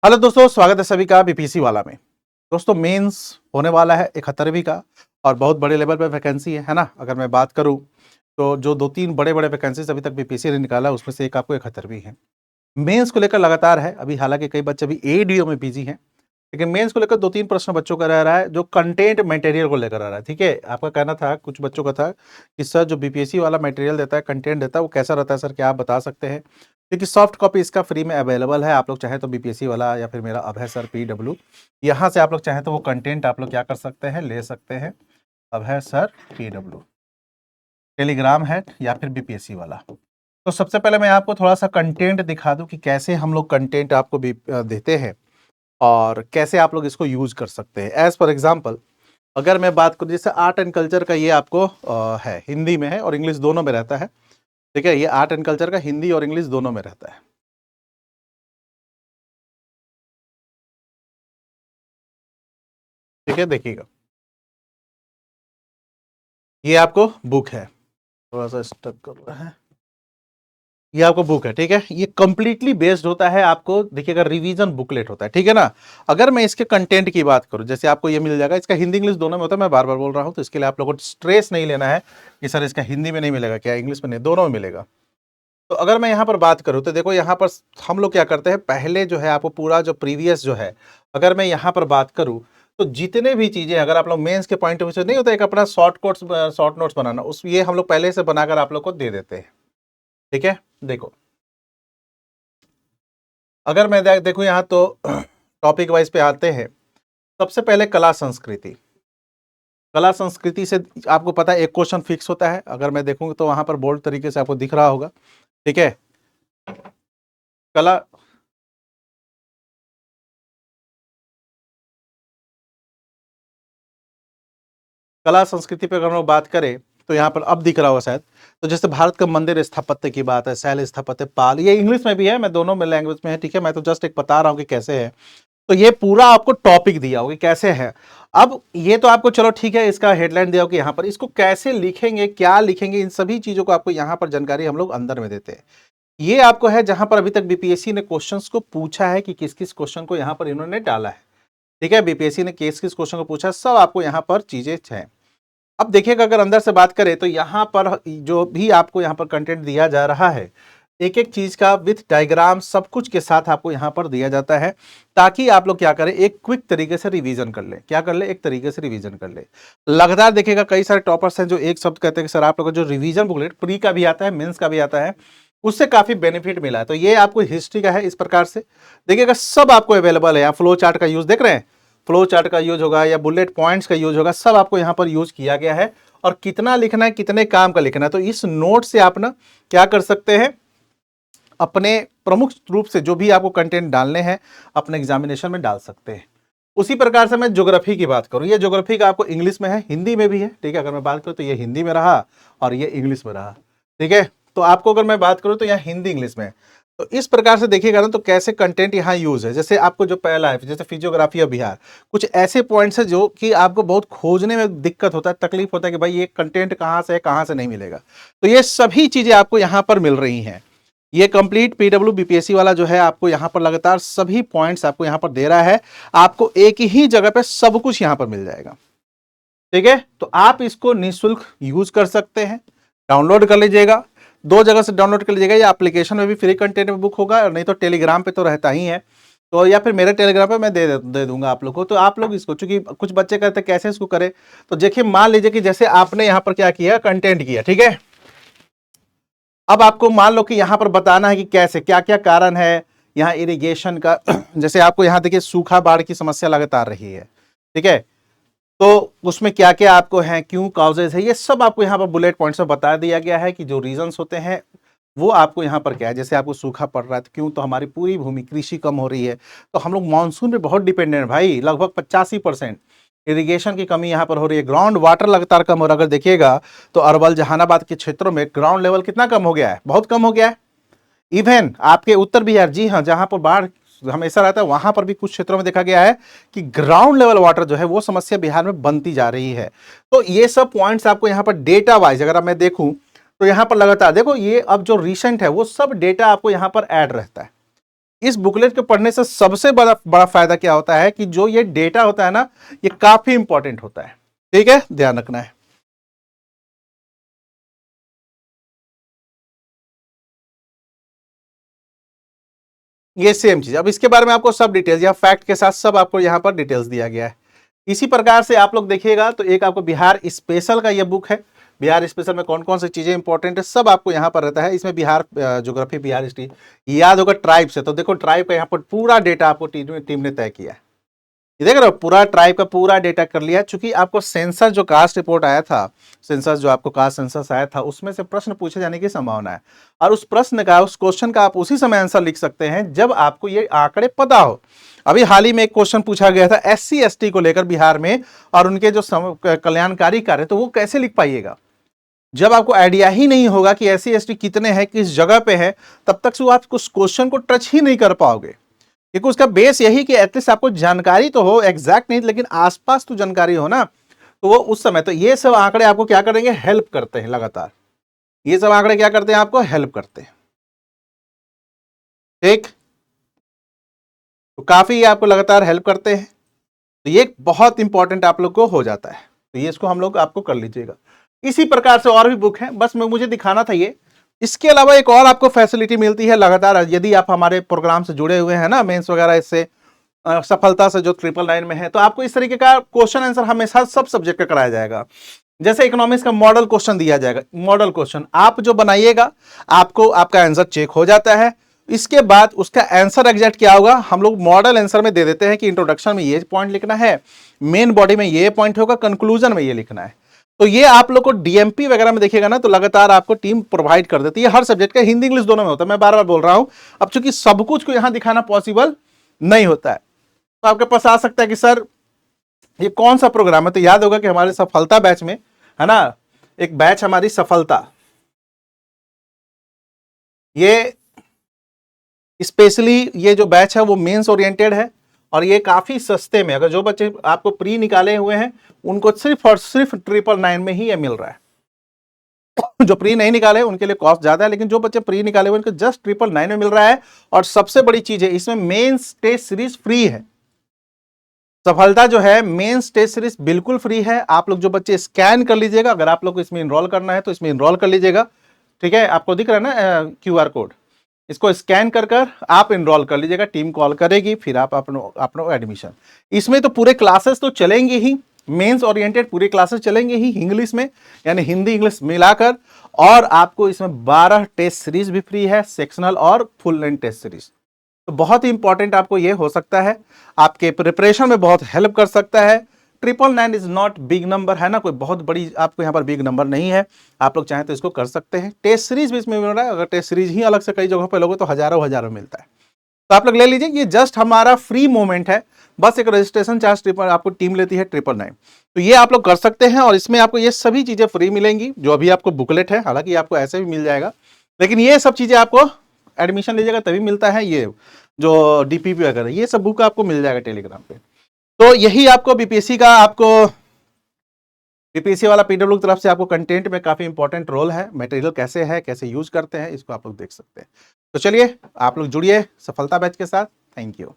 Hello दोस्तों, स्वागत है सभी का बीपीएससी वाला में। दोस्तों, मेंस होने वाला है 71वीं का और बहुत बड़े लेवल पे वैकेंसी है ना। अगर मैं बात करूं तो जो दो तीन बड़े बड़े वैकेंसीज अभी तक बीपीएससी ने निकाला उसमें से एक आपको 71वीं है। मेंस को लेकर लगातार है। अभी हालांकि कई बच्चे अभी एडीओ में बिजी हैं, लेकिन मेंस को लेकर दो तीन प्रश्न बच्चों का रह रहा है जो कंटेंट मटेरियल को लेकर आ रहा है। ठीक है, आपका कहना था, कुछ बच्चों का था कि सर जो बीपीएससी वाला मटेरियल देता है, कंटेंट देता है, वो कैसा रहता है सर, क्या आप बता सकते हैं? क्योंकि सॉफ्ट कॉपी इसका फ्री में अवेलेबल है। आप लोग चाहें तो बीपीएससी वाला या फिर मेरा अभय सर पीडब्ल्यू, यहाँ से आप लोग चाहें तो वो कंटेंट आप लोग क्या कर सकते हैं, ले सकते हैं। अभय सर पीडब्ल्यू टेलीग्राम है या फिर बीपीएससी वाला। तो सबसे पहले मैं आपको थोड़ा सा कंटेंट दिखा दूं कि कैसे हम लोग कंटेंट आपको देते हैं और कैसे आप लोग इसको यूज कर सकते हैं। एज फॉर एग्जाम्पल, अगर मैं बात करूं जैसे आर्ट एंड कल्चर का, ये आपको है हिंदी में है और इंग्लिश दोनों में रहता है। ठीक है, ये आर्ट एंड कल्चर का हिंदी और इंग्लिश दोनों में रहता है। ठीक है, देखिएगा, ये आपको बुक है, थोड़ा सा स्टक कर रहा है। ये आपको बुक है, ठीक है। ये कंप्लीटली बेस्ड होता है, आपको देखिएगा रिवीजन बुकलेट होता है, ठीक है ना। अगर मैं इसके कंटेंट की बात करूं, जैसे आपको ये मिल जाएगा, इसका हिंदी इंग्लिश दोनों में होता है। मैं बार बार बोल रहा हूं, तो इसके लिए आप लोगों को स्ट्रेस नहीं लेना है कि सर इसका हिंदी में नहीं मिलेगा क्या, इंग्लिश में नहीं, दोनों में मिलेगा। तो अगर मैं यहाँ पर बात करूँ तो देखो, यहाँ पर हम लोग क्या करते हैं, पहले जो है आपको पूरा जो प्रीवियस जो है, अगर मैं यहाँ पर बात करूँ तो जितने भी चीजें, अगर आप लोग मेंस के पॉइंट ऑफ व्यू से, नहीं होता एक अपना शॉर्ट नोट्स बनाना, उस ये हम लोग पहले से बनाकर आप लोग को दे देते हैं। ठीक है, देखो, अगर मैं देखूँ यहाँ तो टॉपिक वाइज पे आते हैं। सबसे पहले कला संस्कृति। कला संस्कृति से आपको पता है एक क्वेश्चन फिक्स होता है। अगर मैं देखूँ तो वहां पर बोल्ड तरीके से आपको दिख रहा होगा। ठीक है, कला कला संस्कृति पे अगर हम लोग बात करें तो यहाँ पर अब दिख रहा होगा शायद। तो जैसे भारत का मंदिर स्थापत्य की बात है, शैल स्थापत्य, पाल, ये इंग्लिश में भी है, मैं दोनों में लैंग्वेज में है। ठीक है, मैं तो जस्ट एक बता रहा हूँ कि कैसे है। तो ये पूरा आपको टॉपिक दिया होगा कैसे है। अब ये तो आपको चलो ठीक है, इसका हेडलाइन दिया होगा यहाँ पर, इसको कैसे लिखेंगे, क्या लिखेंगे, इन सभी चीजों को आपको यहाँ पर जानकारी हम लोग अंदर में देते हैं। ये आपको है जहां पर अभी तक बीपीएससी ने क्वेश्चंस को पूछा है कि किस किस क्वेश्चन को यहाँ पर इन्होंने डाला है। ठीक है, बीपीएससी ने किस किस क्वेश्चन को पूछा, सब आपको यहाँ पर चीजें हैं। अब देखिएगा, अगर अंदर से बात करें तो यहाँ पर जो भी आपको यहाँ पर कंटेंट दिया जा रहा है, एक एक चीज का विथ डायग्राम सब कुछ के साथ आपको यहाँ पर दिया जाता है, ताकि आप लोग क्या करें, एक क्विक तरीके से रिवीजन कर ले। क्या कर ले, एक तरीके से रिवीजन कर ले। लगातार देखिएगा, कई सारे टॉपर्स हैं जो एक शब्द कहते हैं कि सर आप लोग का जो रिवीजन बुकलेट प्री का भी आता है, मेंस का भी आता है, उससे काफी बेनिफिट मिला है। तो ये आपको हिस्ट्री का है, इस प्रकार से देखिएगा सब आपको अवेलेबल है। आप फ्लो चार्ट का यूज देख रहे हैं, फ्लो चार्ट का यूज होगा या बुलेट पॉइंट्स का यूज होगा, सब आपको यहाँ पर यूज किया गया है। और कितना लिखना है, कितने काम का लिखना है, तो इस नोट से आप ना क्या कर सकते हैं, अपने प्रमुख रूप से जो भी आपको कंटेंट डालने हैं अपने एग्जामिनेशन में डाल सकते हैं। उसी प्रकार से मैं ज्योग्राफी की बात करूं, ये ज्योग्राफी का आपको इंग्लिश में है, हिंदी में भी है। ठीक है, अगर मैं बात करूं तो ये हिंदी में रहा और ये इंग्लिश में रहा। ठीक है, तो आपको अगर मैं बात करूं तो यहाँ हिंदी इंग्लिश में है। तो इस प्रकार से देखिएगा ना, तो कैसे कंटेंट यहाँ यूज है। जैसे आपको जो पहला है, जैसे फिजियोग्राफी ऑफ बिहार, कुछ ऐसे पॉइंट्स है जो कि आपको बहुत खोजने में दिक्कत होता है, तकलीफ होता है कि भाई ये कंटेंट कहाँ से है, कहाँ से नहीं मिलेगा। तो ये सभी चीजें आपको यहाँ पर मिल रही हैं। ये कंप्लीट पीडब्ल्यू बीपीएससी वाला जो है आपको यहाँ पर लगातार सभी पॉइंट्स आपको यहाँ पर दे रहा है। आपको एक ही जगह पे सब कुछ यहाँ पर मिल जाएगा। ठीक है, तो आप इसको निःशुल्क यूज कर सकते हैं, डाउनलोड कर लीजिएगा। दो जगह से डाउनलोड कर लीजिएगा, या एप्लीकेशन में भी फ्री कंटेंट में बुक होगा, और नहीं तो टेलीग्राम पे तो रहता ही है। तो या फिर मेरे टेलीग्राम पे मैं दे दूंगा आप लोग को। तो आप लोग इसको, चूंकि कुछ बच्चे कहते हैं कैसे इसको करें, तो देखिए मान लीजिए कि जैसे आपने यहाँ पर क्या किया, कंटेंट किया। ठीक है, अब आपको मान लो कि यहां पर बताना है कि कैसे, क्या क्या कारण है यहाँ इरिगेशन का। जैसे आपको यहाँ देखिए सूखा बाढ़ की समस्या लगातार रही है। ठीक है, तो उसमें क्या क्या आपको है, क्यों काउजेज है, ये सब आपको यहाँ पर बुलेट पॉइंट्स में बता दिया गया है कि जो रीजंस होते हैं वो आपको यहाँ पर क्या है। जैसे आपको सूखा पड़ रहा है तो क्यों, तो हमारी पूरी भूमि कृषि कम हो रही है, तो हम लोग मानसून पे बहुत डिपेंडेंट है भाई, लगभग 85%। इरिगेशन की कमी यहाँ पर हो रही है, ग्राउंड वाटर लगातार कम हो रहा है। अगर देखिएगा तो अरवल जहानाबाद के क्षेत्रों में ग्राउंड लेवल कितना कम हो गया है, बहुत कम हो गया है। इवन आपके उत्तर बिहार, जी हाँ, जहां पर बाढ़ हमेशा रहता है, वहां पर भी कुछ क्षेत्रों में देखा गया है कि ग्राउंड लेवल वाटर जो है वो समस्या बिहार में बनती जा रही है। तो ये सब पॉइंट्स आपको यहाँ पर डेटा वाइज अगर मैं देखूं तो यहाँ पर लगातार देखो, ये अब जो रिसेंट है वो सब डेटा आपको यहाँ पर ऐड रहता है। इस बुकलेट के पढ़ने से सबसे बड़ा बड़ा फायदा क्या होता है कि जो ये डेटा होता है ना, ये काफी इंपॉर्टेंट होता है। ठीक है, ध्यान रखना है। ये सेम चीज, अब इसके बारे में आपको सब डिटेल्स या फैक्ट के साथ सब आपको यहाँ पर डिटेल्स दिया गया है। इसी प्रकार से आप लोग देखिएगा तो एक आपको बिहार स्पेशल का ये बुक है। बिहार स्पेशल में कौन कौन सी चीजें इंपॉर्टेंट है सब आपको यहाँ पर रहता है। इसमें बिहार ज्योग्राफी, बिहार हिस्ट्री याद होगा, ट्राइब से, तो देखो ट्राइब का यहाँ पर पूरा डेटा आपको टीम ने तय किया है। ये देख रहे हो, पूरा ट्राइब का पूरा डेटा कर लिया। चूंकि आपको सेंसस जो कास्ट रिपोर्ट आया था, सेंसस जो आपको कास्ट सेंसस आया था, उसमें से प्रश्न पूछे जाने की संभावना है। और उस प्रश्न का, उस क्वेश्चन का आप उसी समय आंसर लिख सकते हैं जब आपको ये आंकड़े पता हो। अभी हाल ही में एक क्वेश्चन पूछा गया था SC ST को लेकर बिहार में और उनके जो कल्याणकारी कार्य, तो वो कैसे लिख पाइएगा जब आपको आइडिया ही नहीं होगा कि SC ST कितने हैं, किस जगह पे है, तब तक से आप उस क्वेश्चन को टच ही नहीं कर पाओगे। क्योंकि उसका बेस यही कि एटलीस्ट आपको जानकारी तो हो, एग्जैक्ट नहीं लेकिन आसपास तो जानकारी हो ना। तो वो उस समय, तो ये सब आंकड़े आपको क्या करेंगे, हेल्प करते हैं लगातार। ये सब आंकड़े क्या करते हैं, आपको हेल्प करते हैं। ठीक, तो काफी आपको लगातार हेल्प करते हैं। तो ये बहुत इंपॉर्टेंट आप लोग को हो जाता है। तो ये इसको हम लोग आपको कर लीजिएगा। इसी प्रकार से और भी बुक है, बस मैं मुझे दिखाना था ये। इसके अलावा एक और आपको फैसिलिटी मिलती है लगातार, यदि आप हमारे प्रोग्राम से जुड़े हुए हैं ना, मेंस वगैरह, इससे सफलता से जो 999 में है, तो आपको इस तरीके का क्वेश्चन आंसर हमेशा सब सब्जेक्ट का कराया जाएगा। जैसे इकोनॉमिक्स का मॉडल क्वेश्चन दिया जाएगा, मॉडल क्वेश्चन आप जो बनाइएगा, आपको आपका आंसर चेक हो जाता है। इसके बाद उसका आंसर एग्जैक्ट क्या होगा, हम लोग मॉडल आंसर में दे देते हैं कि इंट्रोडक्शन में ये पॉइंट लिखना है, मेन बॉडी में ये पॉइंट होगा, कंक्लूजन में ये लिखना है। तो ये आप लोग को DMP वगैरह में देखिएगा ना, तो लगातार आपको टीम प्रोवाइड कर देती है। हर सब्जेक्ट का हिंदी इंग्लिश दोनों में होता है, मैं बार बार बोल रहा हूं। अब चूंकि सब कुछ को यहां दिखाना पॉसिबल नहीं होता है, तो आपके पास आ सकता है कि सर ये कौन सा प्रोग्राम है। तो याद होगा कि हमारे सफलता बैच में है ना, एक बैच हमारी सफलता, ये स्पेशली ये जो बैच है वो मेंस ओरिएंटेड है। और ये काफी सस्ते में, अगर जो बच्चे आपको प्री निकाले हुए हैं उनको सिर्फ और सिर्फ 999 में ही ये मिल रहा है। जो प्री नहीं निकाले उनके लिए कॉस्ट ज्यादा है, लेकिन जो बच्चे प्री निकाले हुए उनको जस्ट 999 में मिल रहा है। और सबसे बड़ी चीज है, इसमें मेंस टेस्ट सीरीज फ्री है। सफलता जो है मेंस टेस्ट सीरीज बिल्कुल फ्री है। आप लोग जो बच्चे स्कैन कर लीजिएगा, अगर आप लोग को इसमें इनरोल करना है तो इसमें इनरोल कर लीजिएगा। ठीक है, आपको दिख रहा है ना QR कोड, इसको स्कैन कर कर आप इनरोल कर लीजिएगा। टीम कॉल करेगी, फिर आप अपना एडमिशन। इसमें तो पूरे क्लासेस तो चलेंगे ही, मेंस ओरिएंटेड पूरे क्लासेस चलेंगे ही इंग्लिश में, यानी हिंदी इंग्लिश मिलाकर। और आपको इसमें 12 टेस्ट सीरीज भी फ्री है, सेक्शनल और फुल लेंथ टेस्ट सीरीज। तो बहुत ही इंपॉर्टेंट आपको ये हो सकता है, आपके प्रिपरेशन में बहुत हेल्प कर सकता है। 999 इज नॉट बिग नंबर, है ना, कोई बहुत बड़ी आपको यहाँ पर बिग नंबर नहीं है। आप लोग चाहें तो इसको कर सकते हैं। टेस्ट सीरीज भी इसमें मिल रहा है, अगर टेस्ट सीरीज ही अलग से कई जगहों पे लोगे तो हजारों हजारों मिलता है। तो आप लोग ले लीजिए, ये जस्ट हमारा फ्री मोमेंट है। बस एक रजिस्ट्रेशन चार्ज आपको टीम लेती है 999। तो ये आप लोग कर सकते हैं, और इसमें आपको ये सभी चीजें फ्री मिलेंगी। जो अभी आपको बुकलेट है, हालांकि आपको ऐसे भी मिल जाएगा, लेकिन ये सब चीजें आपको एडमिशन लीजिएगा तभी मिलता है। ये जो DPP वगैरह ये सब बुक आपको मिल जाएगा टेलीग्राम पे। तो यही आपको BPSC का, आपको BPSC वाला PW की तरफ से आपको कंटेंट में काफी इंपॉर्टेंट रोल है। मटेरियल कैसे है, कैसे यूज करते हैं, इसको आप लोग देख सकते हैं। तो चलिए आप लोग जुड़िए सफलता बैच के साथ। Thank you.